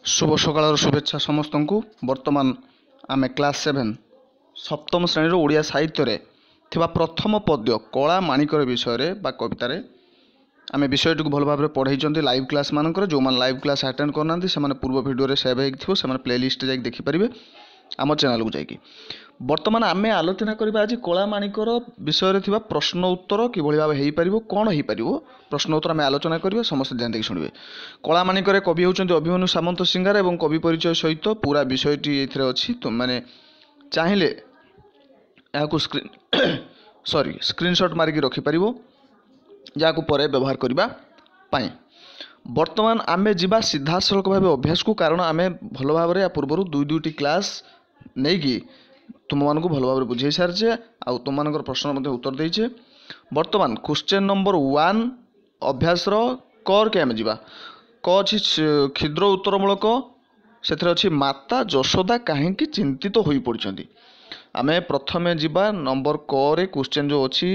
शुभ सकाळ शुभेच्छा समस्त को। वर्तमान आम क्लास 7 सप्तम श्रेणी ओडिया साहित्य रे थिबा प्रथम पद्य कला माणिकर विषय बा कवितार आम विषय टी भल भाव पढ़ाई लाइव क्लास मानकर जो मैंने लाइव क्लास अटेंड करना से पूर्व वीडियो सेव हो प्लेलिस्ट जाकि देखिपारे आम चैनल को जाकि। वर्तमान आम आलोचना करबा आज कला माणिकर विषय थिबा प्रश्न उत्तर किभଳି भाव हेई परिबो कोन हेई परिबो प्रश्न उत्तर आम आलोचना करबा समस्त ध्यान देखि सुनिबे। कला माणिकर कवि होउचंती अभिमन्यु सामंत सिंगार एवं कवि परिचय सहित पूरा विषयटी एथिरे अछि। तो माने चाहिले याकू स्क्रीनशॉट मारिकी रखि परिबो जाकू परे व्यवहार करबा पाई। वर्तमान आमे जिबा सीधा सड़क भाव अभ्यास को कारण आमे भल भाव रे पूर्व दुईटी क्लास नहीं कि तुम मानक भल भाव बुझे सारी आ तुम मान प्रश्न उत्तर देचे। वर्तमान क्वेश्चन नंबर 1 अभ्यास कर के आम जा क अच्छी क्षुद्र उत्तरमूलक से माता यशोदा कहीं चिंतित हो पड़ती। आम प्रथमे जा नंबर क रे क्वेश्चन जो अच्छी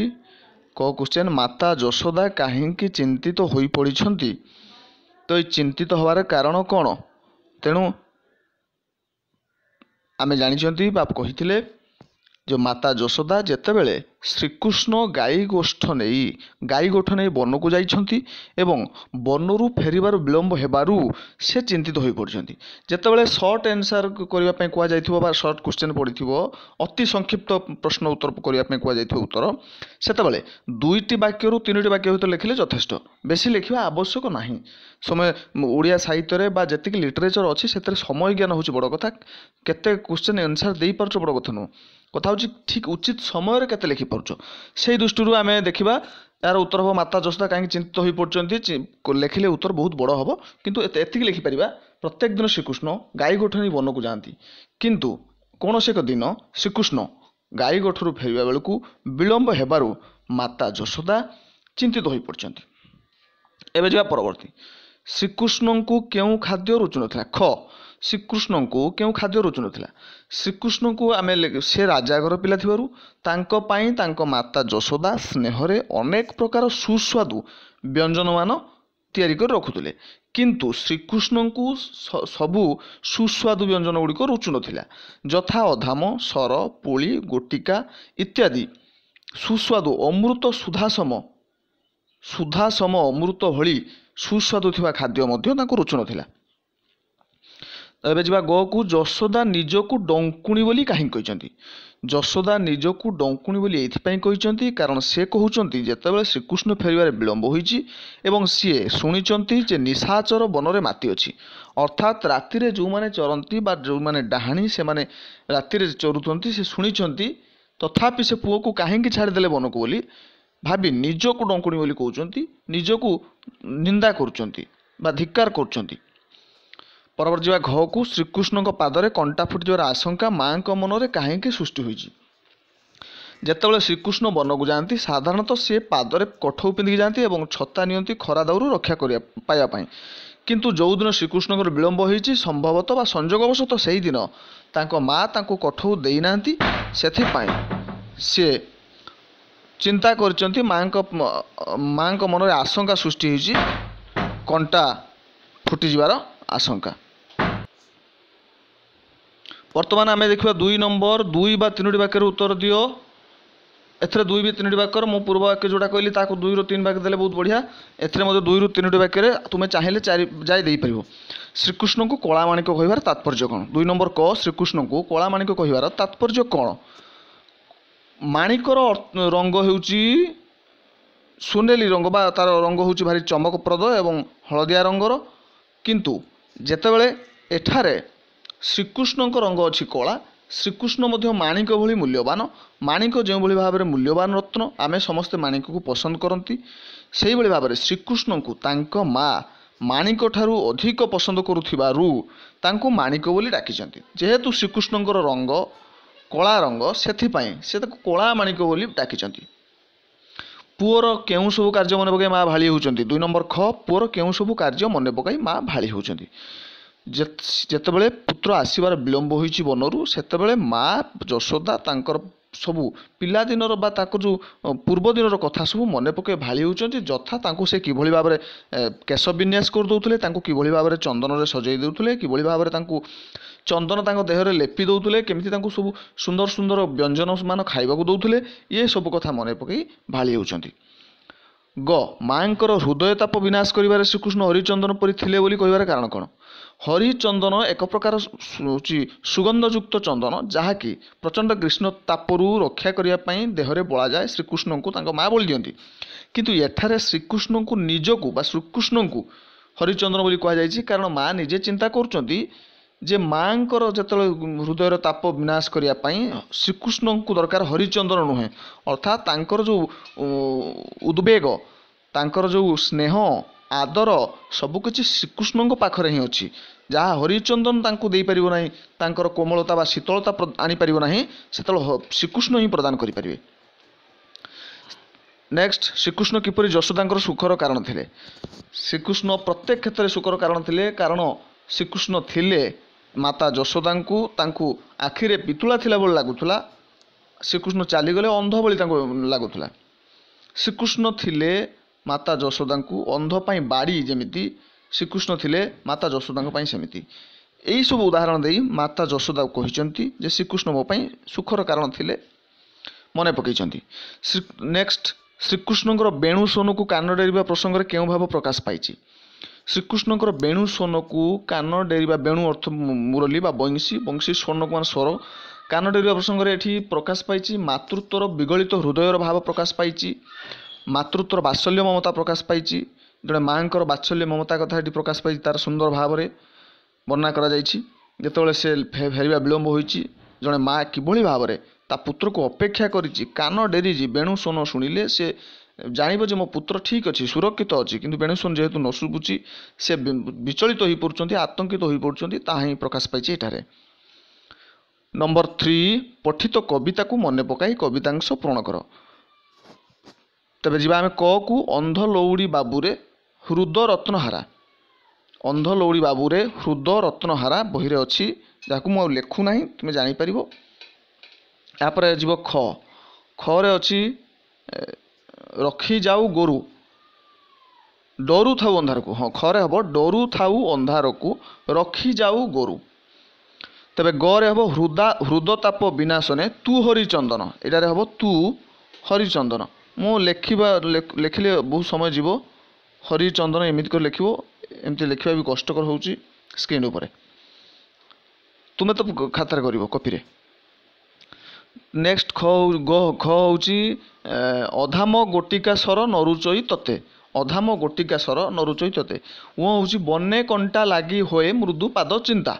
क क्वेश्चन माता यशोदा कहीं चिंतित हो पड़ती। तो ये चिंतित हबार कारण कौन तेणु आमे जानी बाप कही जो माता यशोदा जेतेबेले श्रीकृष्ण गाई गोठ नहीं वन को जाइछंती एवं वनरू फेरिबार विलंब हेबारू से चिंतित हो पड़ती। जेतेबेले शॉर्ट आंसर करबा पई कुआ जाइथिबो बा शॉर्ट क्वेश्चन पड़िथिबो अति संक्षिप्त प्रश्न उत्तर करबा पई कुआ जाइथिबो उत्तर सेतेबेले दुईटी वाक्य रु तीनोटी वाक्य भितर लिखिले यथेष्ट बेसी लिखिबा आवश्यक नाही। समय ओडिया साहित्य रे बा जतिक लिटरेचर अछि सेतरे समय ज्ञान होछि बड़ कथा केते क्वेश्चन आंसर देई परछो बड़ कथा नु कथा हूँ ठीक उचित समय केते लिखि पार्छ से दृष्टि आम देखा यार उत्तर हम माता यशोदा कहीं चिंतित हो पड़ती लिखिले उत्तर बहुत बड़ हम किंतु एतिक लिखिपर प्रत्येक दिन श्रीकृष्ण गाई गोठ नहीं वन को जाती किंतु कौन से एक दिन श्रीकृष्ण गाई गोठरू फेरवा बेलू विलंब हेबारू माता यशोदा चिंतित हो पड़ती। एवं जा परवर्ती श्रीकृष्ण को क्यों खाद्य रुचु नथिला ख श्रीकृष्ण को क्यों खाद्य रुचु नथिला। श्रीकृष्ण को आम से राजा घर पिला थिबारु तांको पाई तांको माता यशोदा स्नेहरे अनेक प्रकार सुस्वादु व्यंजन मान तैयारी कर रखुले किंतु श्रीकृष्ण को सबु सुस्वादु व्यंजन गुड़िक रुचु नथिला यथा अधाम सर पुली गोटिका इत्यादि सुस्वादु अमृत सुधासम अमृत भली सुस्वादु थिबा खाद्य मध्य तांको रुचु नथिला। एबे जिबा ग को यशोदा निजकू डंकुणी बोली कहीं कहते यशोदा निजकू डंकुणी बोली एथिपाई कहते कारण से कहउचंती जेतेबेले श्रीकृष्ण फेरिबार विलंब होईची एवं सीए शुणिचंती जे निशाचर बनरे माती अछि अर्थात राति रे जो माने चरंती बा जो माने डाहाणी से माने राति रे चरुचंती से शुणिचंती तथापि से पुओ को कहीं छाड़ी देले वन को बोली भाबी निजकू डंकुणी बोली कहउचंती निजकू निंदा करुचंती बा धिक्कार करुचंती। परवर्ती जा घ को श्रीकृष्ण पादरे कंटा फुटजार आशंका माँ को मनरे कहीं सृष्टि होईची। जेतेबेले श्रीकृष्ण वन को जाती साधारणतः सी पादरे कठौ पिंधिकी जाती और छता नियंती खरा दाउरू रक्षा पाइबा किंतु जो दिन श्रीकृष्ण विलंब होईची संभवतः बा संजोगवशतः से दिन तांको माँ तांको कठौ देना से चिंता करचंती माँ को मनरे आशंका सृष्टि होईची कंटा फुटी जीवार आशंका। वर्तमान आम देखा 2 नंबर 2 बा 3टी वाक्य उत्तर दियो एथरे 2 भी 3टी वाक्य मो पूर्व वाक्य जोड़ा कहली ताको 2 रु 3 वाक्य देले बहुत बढ़िया एथरे मते 2 रु 3टी वाक्य तुम चाहिए 4 जाय देई परिबो। श्रीकृष्ण को कला माणिक कहिबार तात्पर्य कौन 2 नंबर क श्रीकृष्ण को कला माणिक कहिबार तात्पर्य कौन माणिकर रंग हेउची सुनेली रंग बा तार रंग होउची भारी चमकप्रद एवं हलदिया रंगर किंतु जेतेबेले एठारे श्रीकृष्ण रंग अच्छी कला श्रीकृष्ण मध्य माणिक भली मूल्यवान माणिक जो भली भाव में मूल्यवान रत्न आमे समस्ते माणिक को पसंद करती से भली भाव में श्रीकृष्ण को तांको माँ माणिक ठारू अधिक पसंद करुथिबारु तांको माणिक बोली डाकिचंती जेहेतु श्रीकृष्ण रंग कला रंग सेथिपाई से ताको कला माणिक बोली डाकिचंती। पुअर केउं सबु कार्य मन पकाई माँ भाली होउचंती 2 नंबर ख पुअर केउं सबु कार्य मन पकाई माँ भाली होउचंती जेतेबेले पुत्र आसीबार विलंब होईची वनरू सेतेबेले माँ यशोदा तांकर ସବୁ ପିଲାଦିନର ବା ତାକୁ ଯେଉଁ ପୂର୍ବ ଦିନର କଥା ସବୁ ମନେ ପକାଇ ଭାଳି ହେଉଛନ୍ତି। ଯଥା ତାଙ୍କୁ ସେ କିଭଳି ଭାବରେ କେଶ ବିନ୍ୟାସ କରିଦେଉଥିଲେ, ତାଙ୍କୁ କିଭଳି ଭାବରେ ଚନ୍ଦନରେ ସଜେଇ ଦେଉଥିଲେ, କିଭଳି ଭାବରେ ତାଙ୍କୁ ଚନ୍ଦନ ତାଙ୍କ ଦେହରେ ଲେପି ଦେଉଥିଲେ, କେମିତି ତାଙ୍କୁ ସବୁ ସୁନ୍ଦର ସୁନ୍ଦର ବ୍ୟଞ୍ଜନ ମାନ ଖାଇବାକୁ ଦେଉଥିଲେ, ଏ ସବୁ କଥା ମନେ ପକାଇ ଭାଳି ହେଉଛନ୍ତି। ଗ ମାଙ୍କର ହୃଦୟତାପ ବିନାଶ କରିବାରେ ଶ୍ରୀକୃଷ୍ଣ ହରିଚନ୍ଦନ ପରି ଥିଲେ ବୋଲି କହିବାର କାରଣ କ'ଣ? ହରିଚନ୍ଦନ ଏକ ପ୍ରକାର ହେଉଛି ସୁଗନ୍ଧଯୁକ୍ତ ଚନ୍ଦନ, ଯାହାକି ପ୍ରଚଣ୍ଡ ଗ୍ରୀଷ୍ମ ତାପରୁ ରକ୍ଷା କରିବା ପାଇଁ ଦେହରେ ବୋଳାଯାଏ। ଶ୍ରୀକୃଷ୍ଣଙ୍କୁ ତାଙ୍କ ମା ବୋଳି ଦିଅନ୍ତି, କିନ୍ତୁ ଏଠାରେ ଶ୍ରୀକୃଷ୍ଣଙ୍କୁ ନିଜକୁ ବା ଶ୍ରୀକୃଷ୍ଣଙ୍କୁ ହରିଚନ୍ଦନ ବୋଲି କୁହାଯାଇଛି, କାରଣ ମା ନିଜେ ଚିନ୍ତା କରୁଛନ୍ତି ଯେ ମାଙ୍କର ଯେତେବେଳେ ହୃଦୟର ତାପ ବିନାଶ କରିବା ପାଇଁ ଶ୍ରୀକୃଷ୍ଣଙ୍କୁ ଦରକାର ହରିଚନ୍ଦନ ନୁହେଁ, ଅର୍ଥାତ୍ ତାଙ୍କର ଯେଉଁ ଉଦ୍ବେଗ, ତାଙ୍କର ଯେଉଁ ସ୍ନେହ ଆଦର ସବୁକିଛି ଶ୍ରୀକୃଷ୍ଣଙ୍କ ପାଖରେ ହିଁ ଅଛି, ଯାହା ହରିଚନ୍ଦନ ତାଙ୍କୁ ଦେଇପାରିବ ନାହିଁ, ତାଙ୍କର କୋମଳତା ବା ଶୀତଳତା ଆଣିପାରିବ ନାହିଁ, ସେତେବେଳେ ଶ୍ରୀକୃଷ୍ଣ ହିଁ ପ୍ରଦାନ କରିପାରିବେ। ନେକ୍ସଟ, ଶ୍ରୀକୃଷ୍ଣ କିପରି ଯଶୋଦାଙ୍କର ସୁଖର କାରଣ ଥିଲେ? ଶ୍ରୀକୃଷ୍ଣ ପ୍ରତ୍ୟେକ କ୍ଷେତ୍ରରେ ସୁଖର କାରଣ ଥିଲେ, କାରଣ ଶ୍ରୀକୃଷ୍ଣ ଥିଲେ ମାତା ଯଶୋଦାଙ୍କୁ ତାଙ୍କୁ ଆଖିରେ ପିତୁଳା ଥିଲା ଭଳି ଲାଗୁଥିଲା, ଶ୍ରୀକୃଷ୍ଣ ଚାଲିଗଲେ ଅନ୍ଧ ଭଳି ତାଙ୍କୁ ଲାଗୁଥିଲା। ଶ୍ରୀକୃଷ୍ଣ ଥିଲେ ମାତା ଯଶୋଦାଙ୍କୁ ଅନ୍ଧ ପାଇଁ ବାଡ଼ି ଯେମିତି, ଶ୍ରୀକୃଷ୍ଣ ଥିଲେ ମାତା ଯଶୋଦାଙ୍କ ପାଇଁ ସେମିତି। ଏହିସବୁ ଉଦାହରଣ ଦେଇ ମାତା ଯଶୋଦା କହିଛନ୍ତି ଯେ ଶ୍ରୀକୃଷ୍ଣ ମୋ ପାଇଁ ସୁଖର କାରଣ ଥିଲେ, ମନେ ପକାଇଛନ୍ତି। ନେକ୍ସଟ, ଶ୍ରୀକୃଷ୍ଣଙ୍କର ବେଣୁ ସୋନକୁ କାନ ଡେରିବା ପ୍ରସଙ୍ଗରେ କେଉଁ ଭାବ ପ୍ରକାଶ ପାଇଛି? ଶ୍ରୀକୃଷ୍ଣଙ୍କର ବେଣୁ ସୋନକୁ କାନ ଡେରିବା, ବେଣୁ ଅର୍ଥ ମୁରଲି ବା ବଂଶୀ, ବଂଶୀ ସ୍ୱର୍ଣ୍ଣକୁ ମାନେ ସ୍ୱର, କାନ ଡେରିବା ପ୍ରସଙ୍ଗରେ ଏଠି ପ୍ରକାଶ ପାଇଛି ମାତୃତ୍ୱର ବିଗଳିତ ହୃଦୟର ଭାବ ପ୍ରକାଶ ପାଇଛି, ମାତୃତ୍ୱର ବାତ୍ସଲ୍ୟ ମମତା ପ୍ରକାଶ ପାଇଛି। ଜଣେ ମାଙ୍କର ବାତ୍ସଲ୍ୟ ମମତା କଥା ଏଠି ପ୍ରକାଶ ପାଇଛି, ତାର ସୁନ୍ଦର ଭାବରେ ବର୍ଣ୍ଣନା କରାଯାଇଛି। ଯେତେବେଳେ ସେ ଫେରିବା ବିଳମ୍ବ ହୋଇଛି, ଜଣେ ମା କିଭଳି ଭାବରେ ତା ପୁତ୍ରକୁ ଅପେକ୍ଷା କରିଛି, କାନ ଡେରିଛି, ବେଣୁ ସୋନ ଶୁଣିଲେ ସେ ଜାଣିବ ଯେ ମୋ ପୁତ୍ର ଠିକ୍ ଅଛି, ସୁରକ୍ଷିତ ଅଛି, କିନ୍ତୁ ବେଣୁ ସୋନ ଯେହେତୁ ନ ଶୁଭୁଛି ସେ ବିଚଳିତ ହୋଇପଡ଼ୁଛନ୍ତି, ଆତଙ୍କିତ ହୋଇପଡ଼ୁଛନ୍ତି, ତାହା ହିଁ ପ୍ରକାଶ ପାଇଛି ଏଠାରେ। ନମ୍ବର 3, ପଠିତ କବିତାକୁ ମନେ ପକାଇ କବିତାଂଶ ପୂରଣ କର। ତେବେ ଯିବା ଆମେ କ କୁ। ଅନ୍ଧ ଲଉଡ଼ି ବାବୁରେ ହୃଦ ରତ୍ନହାରା। ଅନ୍ଧ ଲଉଡ଼ି ବାବୁରେ ହୃଦ ରତ୍ନହାରା ବହିରେ ଅଛି, ଯାହାକୁ ମୁଁ ଆଉ ଲେଖୁ ନାହିଁ, ତୁମେ ଜାଣିପାରିବ। ଏହାପରେ ଯିବ ଖ। ଖରେ ଅଛି ରଖି ଯାଉ ଗୋରୁ ଡରୁ ଥାଉ ଅନ୍ଧାରକୁ। ହଁ, ଖରେ ହେବ ଡରୁ ଥାଉ ଅନ୍ଧାରକୁ ରଖି ଯାଉ ଗୋରୁ। ତେବେ ଗରେ ହେବ ହୃଦତାପ ବିନାଶନେ ତୁ ହରିଚନ୍ଦନ। ଏଠାରେ ହେବ ତୁ ହରିଚନ୍ଦନ। ମୁଁ ଲେଖିଲେ ବହୁତ ସମୟ ଯିବ। ହରିଚନ୍ଦନ ଏମିତି କରି ଲେଖିବ, ଏମିତି ଲେଖିବା ବି କଷ୍ଟକର ହେଉଛି ସ୍କ୍ରିନ୍ ଉପରେ, ତୁମେ ତ ଖାତାରେ କରିବ କପିରେ। ନେକ୍ସଟ ଖ ହେଉଛି ଅଧାମ ଗୋଟିକା ସର ନରୁଚଇ ତତେ। ଅଧାମ ଗୋଟିକା ସର ନରୁଚଇ ତତେ। ଉ ହେଉଛି ବନେ କଣ୍ଟା ଲାଗି ହୋଏ ମୃଦୁ ପାଦ ଚିନ୍ତା।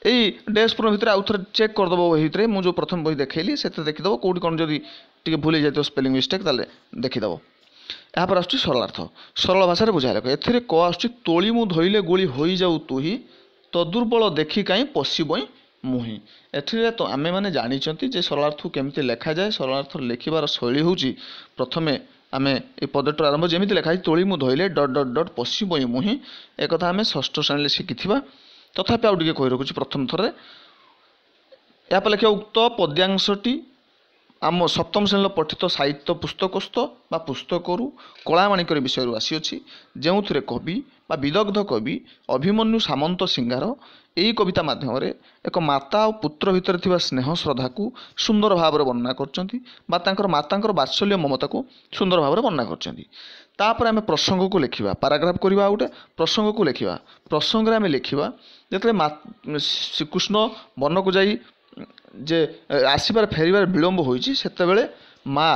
ଏଇ ଡ୍ୟାସ୍ ପୁର ଭିତରେ ଆଉ ଥରେ ଚେକ୍ କରିଦେବ, ବହି ଭିତରେ ମୁଁ ଯେଉଁ ପ୍ରଥମ ବହି ଦେଖେଇଲି ସେଥିରେ ଦେଖିଦେବ, କେଉଁଠି କ'ଣ ଯଦି ଟିକେ ଭୁଲ ହେଇଯାଇଥିବ ସ୍ପେଲିଂ ମିଷ୍ଟେକ୍, ତାହେଲେ ଦେଖିଦେବ। ଏହାପରେ ଆସୁଛି ସରଳାର୍ଥ। ସରଳ ଭାଷାରେ ବୁଝାଇ ଲେଖ। ଏଥିରେ କ ଆସୁଛି ତୋଳି ମୁଁ ଧୋଇଲେ ଗୋଳି ହୋଇଯାଉ ତୁହି ତଦୁର୍ବଳ ଦେଖି କାହିଁ ପଶିବଇଁ ମୁହିଁ। ଏଥିରେ ତ ଆମେମାନେ ଜାଣିଛନ୍ତି ଯେ ସରଳାର୍ଥକୁ କେମିତି ଲେଖାଯାଏ। ସରଳାର୍ଥ ଲେଖିବାର ଶୈଳୀ ହେଉଛି, ପ୍ରଥମେ ଆମେ এই ପଦଟିର ଆରମ୍ଭ ଯେମିତି ଲେଖା ହେଇଛି ତୋଳି ମୁଁ ଧୋଇଲେ ... ପଶିବଇଁ ମୁହିଁ, ଏକଥା ଆମେ ଷଷ୍ଠ ଶ୍ରେଣୀରେ ଶିଖିଥିବା। ତଥାପି ଆଉ ଟିକେ କହି ରଖୁଛି ପ୍ରଥମ ଥରରେ। ଏହାପରେ ଲେଖିବା ଉକ୍ତ ପଦ୍ୟାଂଶଟି ଆମ ସପ୍ତମ ଶ୍ରେଣୀର ପଠିତ ସାହିତ୍ୟ ପୁସ୍ତକସ୍ଥ ବା ପୁସ୍ତକରୁ କଳାମାଣିକ୍ୟ ବିଷୟରୁ ଆସିଅଛି, ଯେଉଁଥିରେ କବି ବା ବିଦଗ୍ଧ କବି ଅଭିମନ୍ୟୁ ସାମନ୍ତ ସିଂହାର ଏହି କବିତା ମାଧ୍ୟମରେ ଏକ ମାତା ଓ ପୁତ୍ର ଭିତରେ ଥିବା ସ୍ନେହ ଶ୍ରଦ୍ଧାକୁ ସୁନ୍ଦର ଭାବରେ ବର୍ଣ୍ଣନା କରିଛନ୍ତି, ବା ତାଙ୍କର ମାତାଙ୍କର ବାତ୍ସଲ୍ୟ ମମତାକୁ ସୁନ୍ଦର ଭାବରେ ବର୍ଣ୍ଣନା କରିଛନ୍ତି। ତାପରେ ଆମେ ପ୍ରସଙ୍ଗକୁ ଲେଖିବା, ପାରାଗ୍ରାଫ କରିବା, ଆଉ ଗୋଟେ ପ୍ରସଙ୍ଗକୁ ଲେଖିବା। ପ୍ରସଙ୍ଗରେ ଆମେ ଲେଖିବା ଯେତେବେଳେ ଶ୍ରୀକୃଷ୍ଣ ବନକୁ ଯାଇ ଯେ ଆସିବାରେ ଫେରିବାରେ ବିଳମ୍ବ ହୋଇଛି, ସେତେବେଳେ ମା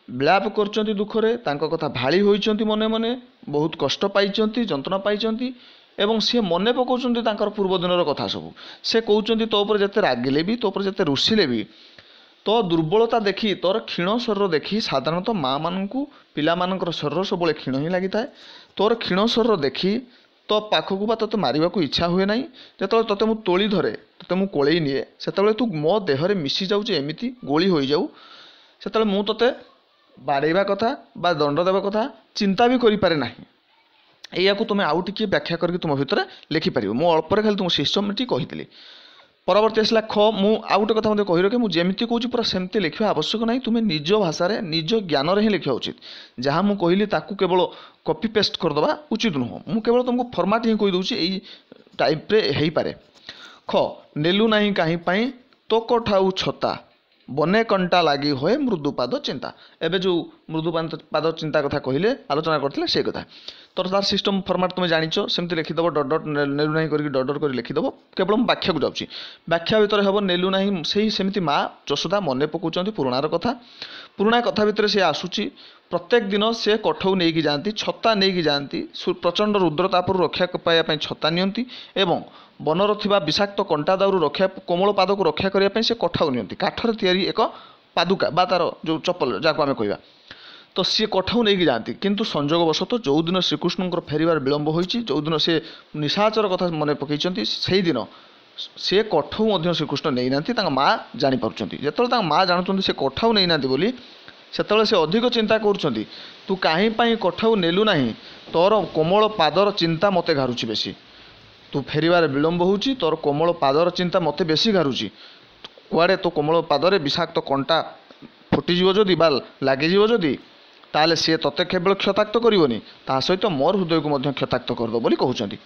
ବିଳାପ କରୁଛନ୍ତି ଦୁଃଖରେ, ତାଙ୍କ କଥା ଭାଳି ହୋଇଛନ୍ତି, ମନେ ମନେ ବହୁତ କଷ୍ଟ ପାଇଛନ୍ତି, ଯନ୍ତ୍ରଣା ପାଇଛନ୍ତି, ଏବଂ ସିଏ ମନେ ପକାଉଛନ୍ତି ତାଙ୍କର ପୂର୍ବ ଦିନର କଥା ସବୁ। ସେ କହୁଛନ୍ତି ତୋ ଉପରେ ଯେତେ ରାଗିଲେ ବି, ତୋ ଉପରେ ଯେତେ ରୁଷିଲେ ବି, ତୋ ଦୁର୍ବଳତା ଦେଖି, ତୋର କ୍ଷୀଣ ଶରୀର ଦେଖି, ସାଧାରଣତଃ ମାଆମାନଙ୍କୁ ପିଲାମାନଙ୍କର ଶରୀର ସବୁବେଳେ କ୍ଷୀଣ ହିଁ ଲାଗିଥାଏ। ତୋର କ୍ଷୀଣ ଶରୀର ଦେଖି ତୋ ପାଖକୁ ବା ତୋତେ ମାରିବାକୁ ଇଚ୍ଛା ହୁଏ ନାହିଁ। ଯେତେବେଳେ ତୋତେ ମୁଁ ତୋଳି ଧରେ, ତୋତେ ମୁଁ କୋଳେଇ ନିଏ, ସେତେବେଳେ ତୁ ମୋ ଦେହରେ ମିଶି ଯାଉଛି, ଏମିତି ଗୋଳି ହୋଇଯାଉ, ସେତେବେଳେ ମୁଁ ତୋତେ ବାଡ଼େଇବା କଥା ବା ଦଣ୍ଡ ଦେବା କଥା ଚିନ୍ତା ବି କରିପାରେ ନାହିଁ। ଏହାକୁ ତୁମେ ଆଉ ଟିକିଏ ବ୍ୟାଖ୍ୟା କରିକି ତୁମ ଭିତରେ ଲେଖିପାରିବ। ମୁଁ ଅଳ୍ପରେ ଖାଲି ତୁମ ସିଷ୍ଟମେଟିକ୍ କହିଥିଲି। परवर्ती आसला ख मु आउ गोटे कथा कही रखे मुझे जमी कौच पूरा सेमती लिखा आवश्यक ना तुम निज भाषा निज ज्ञान हिं लिखा उचित जहाँ मुझे कहली ताकू केवल कॉपी पेस्ट करदे उचित नुह मु केवल तुमको फर्माट हिं कहीदे यही टाइप्रे हो पारे। ख नेलु ना कहीं तो कठाऊ छता बने कंटा लगी हुए मृदुपाद चिंता एवं जो मृदुपाद चिंता कथा कहले आलोचना करते से कथा तो तार सिस्टम फर्माट तुम जाच सेमती लिखिदेव डट डट नेलु ना करके डट डट कर लिखिदेव केवल व्याख्या को जाऊँगी व्याख्या भितर हम नेलु ना से सेमती माँ यशोदा मन पकाउं पुराणार कथा पुराणा कथा भितर से आसूची प्रत्येक दिन से कठौ नहीं जाती छता नहीं जाती प्रचंड रुद्रतापर रक्षा पाइबा छता नियंती एवं बनर थिबा विषाक्त कंटा दाउरू रक्षा कोमल पाद को रक्षा करने से कठाऊ नियंती काठर तैयारी एक पादुका बा तार जो चप्पल जहाँ आम कहवा तो सी कठाऊ नहीं जाती किंतु संजोगवशत जो दिन श्रीकृष्ण फेरबार विलंब होती जो दिन से निशाचर कथा मन पकई से दिन सी कठाऊ श्रीकृष्ण नहीं ना माँ जापार जो माँ जानते से कठाऊ नहीं ना बोली सेतବେଳେ से अधिक चिंता करुँच तू कहीं कठाऊ नेलु ना तोर कोमल पादर चिंता मत घारुची बेसी तू फेरबार विलंब होची तोर कोमल पादर चिंता मत बेसी घारुची कुआड़े तो कोमल पादरे विषाक्त कंटा फुटिଯିव जदि बा लगिଯିव जदि ताले सी तते केवल क्षताक्त करनी ता सहित मोर हृदय को मध्य क्षताक्त करद बोली कहउचंती।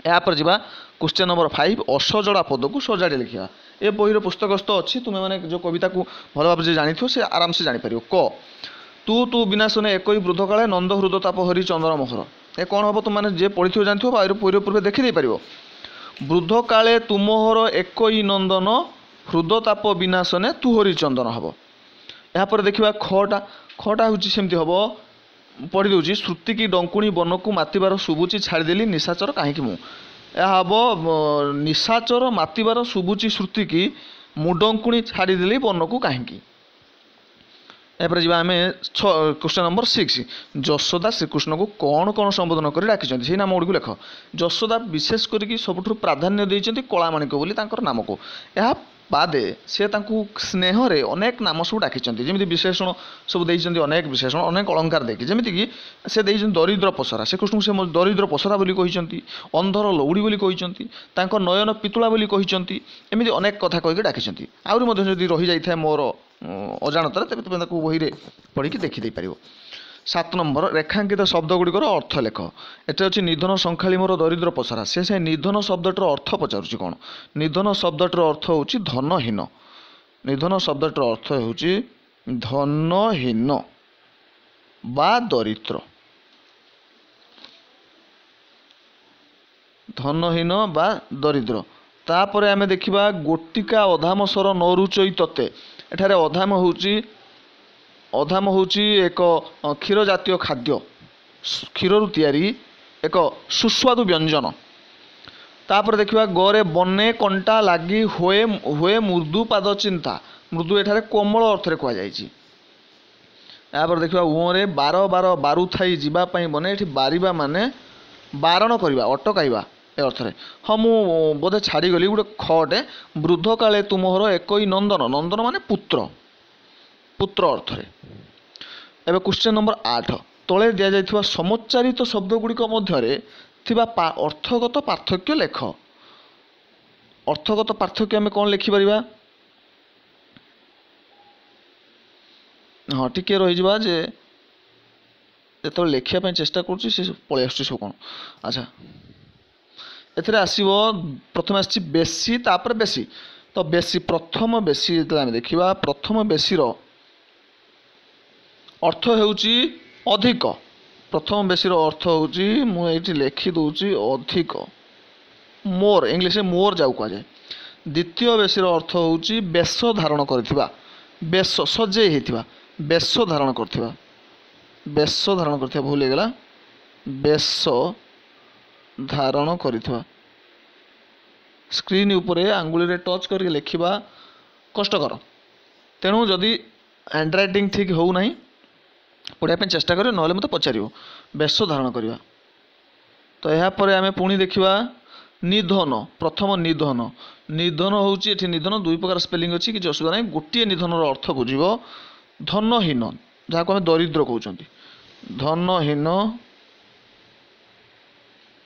यापर जा क्वेश्चन नंबर 5 असजड़ा पद को सजाड़ी लिखा ए बही पुस्तकस्थ अच्छी तुम्हें मैंने जो कविता को भल भाव से जानी से आराम से जापर क तू तू विनाशने एक वृद्ध काले नंद हृदताप हरि चंद्र मोहर ए कौन हम तुम मैंने पढ़ी जानते पूर्व पूर्व देखी पार वृद्ध काले तुमोहर एक नंदन हृदताप विनाशने तू हरि चंदन हम यापर देखा खटा हूँ सेमती हम पढ़ी दूसरी श्रुति की डंकुणी बन को मातिबार शुभुची छाड़देली निशाचर कहीं मु हम निशाचर मातिबार शुभुची श्रुति की मुडंकुणी छाड़देली बन को कहीं यापर जी आम क्वेश्चन नंबर 6 यशोदा श्रीकृष्ण को कौन कौन संबोधन कर डाकी से नाम गुड़ी लेख यशोदा विशेष करके सबुठ प्राधान्य देती कलामाणिक बोली नाम को यह बादे से स्नेह रे अनेक नाम सब डाकी जमी विशेषण सब देती अनेक विशेषण अनेक अलंकार देखी जमीक से दरिद्र पसरा से कृष्ण से दरिद्र पसरा बोली कहते अंधर लौड़ी बोली कहते नयन पितुला बोली कहते एमती अनेक कथा कहीकि डाकी आहरी रही जाए मोर अजाणतर तेज तुम बही पढ़ी देखी पार। 7 नंबर रेखांकित शब्द गुड़िकर अर्थ लेख एटे अच्छी निधन संखाली मोर दरिद्र पसरा से निधन शब्दटर अर्थ पचारुची कौन निधन शब्दटर अर्थ हूँ धनहीन निधन शब्दटर अर्थ हूँ धनहीन बा दरिद्र धनहीन बा दरिद्र तापर आम देखा गोटिका अधामसर न रुचई तते एठारे अधाम हूँ एक क्षीर जातीय खाद्य क्षीर तैयारी एक सुस्वादु व्यंजन तापर देखा गरे बने कंटा लगी हुए हुए मृदु पाद चिंता मृदु एठारे कोमल अर्थ में कहुई यापर देखा उरे बार बार बारु थाई जावाई बने ये बारिबा माने बारण करवा अटकाइबा ए अर्थ में हाँ मु बोधे छाड़गली गोटे खटे वृद्ध काले तुमहर एक नंदन नंदन माने पुत्र पुत्र अर्थ एवं क्वेश्चन नंबर 8 तले दि जाइथिबा समुच्चारित शब्द गुड़िक मध्य अर्थगत पार्थक्य लेख अर्थगत पार्थक्य आम कौन लिखिपर हाँ टिके रही जो लिखापी चेष्टा कर पलि आस सब कौन अच्छा एथिरे आसीबो प्रथम आसी बेसी तापर बेसी तो बेसी प्रथम बेसी आम देखा प्रथम बेसी अर्थ होउची अधिक प्रथम बेसी अर्थ होउची मुझे लिखि दूची अधिक मोर इंग्लिश में मोर जाऊ कहुए द्वितीय बेसी अर्थ होउची बेश धारण करथिबा बेश सजे होइथिबा बेश धारण करथिबा बेश धारण करथिबा भूल गला बेश धारण करथिबा स्क्रीन उपरे आंगुली रे टच करके लिखिबा कष्टकर तेणु जदि हैंड राइटिंग ठीक हो नहीं पढ़ाई चेष्टा करें ना मत पचार बेश धारण करवा तो यापर आम पुणी देखा निधन प्रथम निधन निधन हूँ ये निधन दुई प्रकार स्पेलिंग अच्छी किसी असुविधा नहीं गोटे निधन अर्थ बुझ धनहीन जहाँ को आम दरिद्र कहते धनहीन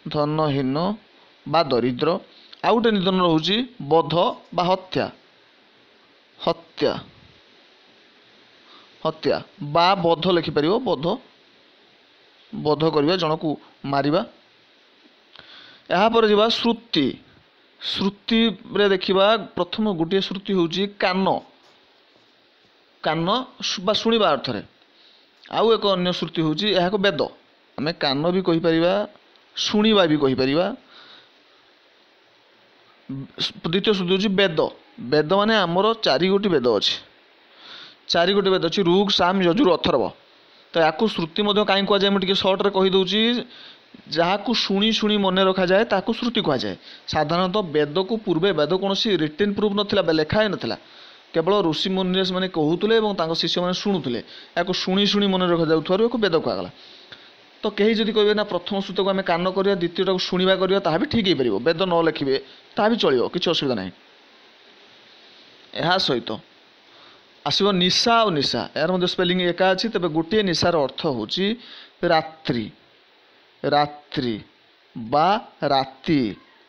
धनहीन बा दरिद्र ଆଉ ଗୋଟେ ନିଧନ ରହୁଛି ବଧ ବା ହତ୍ୟା। ହତ୍ୟା ହତ୍ୟା ବା ବଧ ଲେଖିପାରିବ। ବଧ କରିବା, ଜଣକୁ ମାରିବା। ଏହାପରେ ଯିବା ଶ୍ରୁତି। ଶ୍ରୁତିରେ ଦେଖିବା ପ୍ରଥମ ଗୋଟିଏ ଶ୍ରୁତି ହେଉଛି କାନ ବା ଶୁଣିବା ଅର୍ଥରେ। ଆଉ ଏକ ଅନ୍ୟ ଶ୍ରୁତି ହେଉଛି ଏହାକୁ ବେଦ। ଆମେ କାନ ବି କହିପାରିବା, ଶୁଣିବା ବି କହିପାରିବା। ଦ୍ୱିତୀୟ ଶ୍ରୁତି ହେଉଛି ବେଦ। ବେଦ ମାନେ ଆମର 4ଗୋଟି ବେଦ ଅଛି। 4ଗୋଟି ବେଦ ଅଛି, ଋକ୍ ସାମ ଯଜୁର ଅଥର୍ବ। ତ ୟାକୁ ଶ୍ରୁତି ମଧ୍ୟ କାହିଁ କୁହାଯାଏ ମୁଁ ଟିକେ ସର୍ଟରେ କହିଦେଉଛି। ଯାହାକୁ ଶୁଣି ଶୁଣି ମନେ ରଖାଯାଏ ତାକୁ ଶ୍ରୁତି କୁହାଯାଏ। ସାଧାରଣତଃ ବେଦକୁ ପୂର୍ବେ ବେଦ କୌଣସି ରିଟେନ୍ ପ୍ରୁଫ୍ ନଥିଲା ବା ଲେଖା ହେଇନଥିଲା। କେବଳ ଋଷି ମୁନିରେ ମାନେ କହୁଥିଲେ ଏବଂ ତାଙ୍କ ଶିଷ୍ୟମାନେ ଶୁଣୁଥିଲେ। ୟାକୁ ଶୁଣି ଶୁଣି ମନେ ରଖାଯାଉଥିବାରୁ ୟାକୁ ବେଦ କୁହାଗଲା। ତ କେହି ଯଦି କହିବେ ନା ପ୍ରଥମ ସୂତ୍ରକୁ ଆମେ କାନ କରିବା, ଦ୍ୱିତୀୟଟାକୁ ଶୁଣିବା କରିବା, ତାହା ବି ଠିକ୍ ହେଇପାରିବ। ବେଦ ନ ଲେଖିବେ ତାହା ବି ଚଳିବ, କିଛି ଅସୁବିଧା ନାହିଁ। ଏହା ସହିତ ଆସିବ ନିଶା ଆଉ ନିଶା। ଏହାର ମଧ୍ୟ ସ୍ପେଲିଂ ଏକା ଅଛି, ତେବେ ଗୋଟିଏ ନିଶାର ଅର୍ଥ ହେଉଛି ରାତ୍ରି। ରାତ୍ରି ବା ରାତି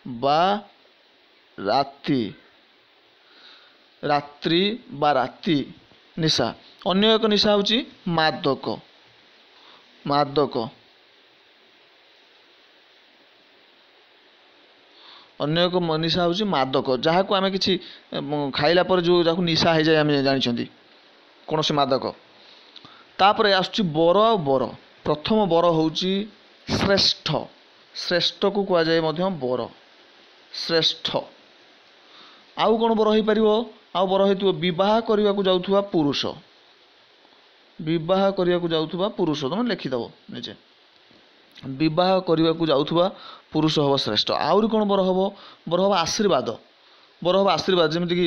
ବା ରାତି। ରାତ୍ରି ବା ରାତି ନିଶା। ଅନ୍ୟ ଏକ ନିଶା ହେଉଛି ମାଦକ। ମାଦକ। ଅନ୍ୟ ଏକ ନିଶା ହେଉଛି ମାଦକ, ଯାହାକୁ ଆମେ କିଛି ଖାଇଲା ପରେ ଯେଉଁ ଯାହାକୁ ନିଶା ହେଇଯାଏ ଆମେ ଜାଣିଛନ୍ତି, କୌଣସି ମାଦକ। ତାପରେ ଆସୁଛି ବର ଆଉ ବର। ପ୍ରଥମ ବର ହେଉଛି ଶ୍ରେଷ୍ଠ। ଶ୍ରେଷ୍ଠକୁ କୁହାଯାଏ ମଧ୍ୟ ବର। ଶ୍ରେଷ୍ଠ। ଆଉ କ'ଣ ବର ହେଇପାରିବ? ଆଉ ବର ହେଇଥିବ ବିବାହ କରିବାକୁ ଯାଉଥିବା ପୁରୁଷ। ବିବାହ କରିବାକୁ ଯାଉଥିବା ପୁରୁଷ, ତମେ ଲେଖିଦେବ ନିଜେ। ବିବାହ କରିବାକୁ ଯାଉଥିବା ପୁରୁଷ ହେବ ଶ୍ରେଷ୍ଠ। ଆହୁରି କ'ଣ ବର ହେବ? ବର ହେବ ଆଶୀର୍ବାଦ। ବର ହେବ ଆଶୀର୍ବାଦ। ଯେମିତିକି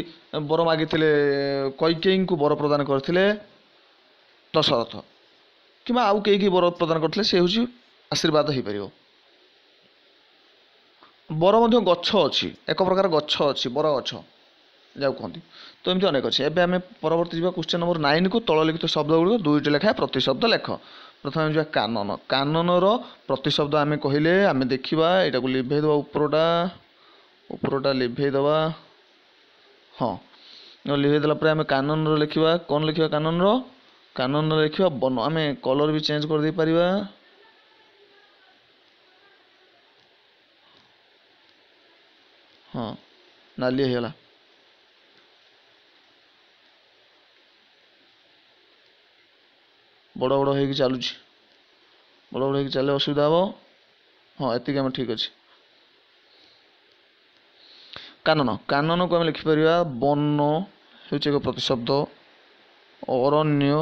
ବର ମାଗିଥିଲେ, କୈକେୟୀଙ୍କୁ ବର ପ୍ରଦାନ କରିଥିଲେ ଦଶରଥ, କିମ୍ବା ଆଉ କେହି ବର ପ୍ରଦାନ କରିଥିଲେ, ସେ ହେଉଛି ଆଶୀର୍ବାଦ ହେଇପାରିବ। ବର ମଧ୍ୟ ଗଛ ଅଛି, ଏକ ପ୍ରକାର ଗଛ ଅଛି, ବର ଗଛ ଯାହାକୁ କୁହନ୍ତି। ତ ଏମିତି ଅନେକ ଅଛି। ଏବେ ଆମେ ପରବର୍ତ୍ତୀ ଯିବା କ୍ୱେଶ୍ଚନ୍ ନମ୍ବର 9କୁ। ତଳ ଲିଖିତ ଶବ୍ଦ ଗୁଡ଼ିକ 2ଟି ଲେଖାଏଁ ପ୍ରତିଶବ୍ଦ ଲେଖ। ପ୍ରଥମେ ଯିବା କାନନ। କାନନର ପ୍ରତିଶବ୍ଦ ଆମେ କହିଲେ ଆମେ ଦେଖିବା, ଏଇଟାକୁ ଲିଭେଇ ଦେବା, ଉପରଟା ଲିଭେଇ ଦେବା। ହଁ, ଲିଭେଇ ଦେଲା ପରେ ଆମେ କାନନର ଲେଖିବା। କ'ଣ ଲେଖିବା? କାନନର ଲେଖିବା ବନ। ଆମେ କଲର୍ ବି ଚେଞ୍ଜ କରିଦେଇପାରିବା। ହଁ, ନାଲି ହେଇଗଲା। ବଡ଼ ବଡ଼ ହେଇକି ଚାଲୁଛି। ବଡ଼ ବଡ଼ ହେଇକି ଚାଲିଲେ ଅସୁବିଧା ହେବ। ହଁ, ଏତିକି ଆମେ ଠିକ୍ ଅଛି। କାନନ। କାନନକୁ ଆମେ ଲେଖିପାରିବା ବନ ହେଉଛି ଏକ ପ୍ରତିଶବ୍ଦ। ଅରଣ୍ୟ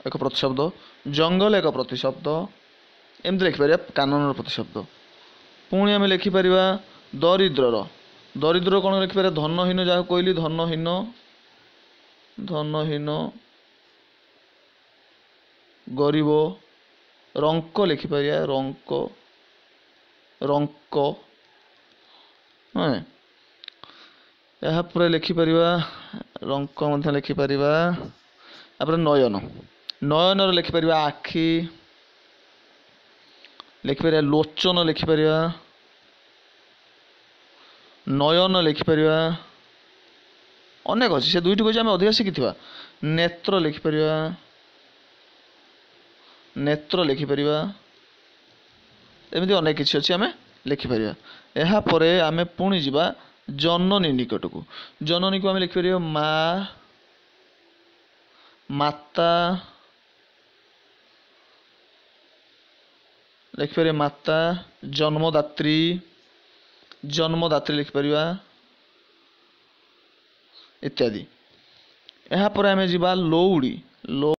ଏକ ପ୍ରତିଶବ୍ଦ। ଜଙ୍ଗଲ ଏକ ପ୍ରତିଶବ୍ଦ। ଏମିତି ଲେଖିପାରିବା କାନନର ପ୍ରତିଶବ୍ଦ। ପୁଣି ଆମେ ଲେଖିପାରିବା ଦରିଦ୍ରର। ଦରିଦ୍ର କ'ଣ ଲେଖିପାରିବା? ଧନହୀନ, ଯାହାକୁ କହିଲି ଧନହୀନ। ଗରିବ। ରଙ୍କ ଲେଖିପାରିବା, ରଙ୍କ। ଏହାପରେ ଲେଖିପାରିବା ରଙ୍କ ମଧ୍ୟ ଲେଖିପାରିବା। ତାପରେ ନୟନ। ନୟନର ଲେଖିପାରିବା ଆଖି। ଲେଖିପାରିବା ଲୋଚନ, ଲେଖିପାରିବା ନୟନ, ଲେଖିପାରିବା। ଅନେକ ଅଛି, ସେ 2ଟି କହୁଛି ଆମେ ଅଧିକା ଶିଖିଥିବା। ନେତ୍ର ଲେଖିପାରିବା। ଏମିତି ଅନେକ କିଛି ଅଛି, ଆମେ ଲେଖିପାରିବା। ଏହାପରେ ଆମେ ପୁଣି ଯିବା ଜନନୀ ନିକଟକୁ। ଜନନୀକୁ ଆମେ ଲେଖିପାରିବା ମାତା। ଲେଖିପାରିବା ମାତା। ଜନ୍ମଦାତ୍ରୀ ଲେଖିପାରିବା ଇତ୍ୟାଦି। ଏହାପରେ ଆମେ ଯିବା ଲଉଡ଼ି।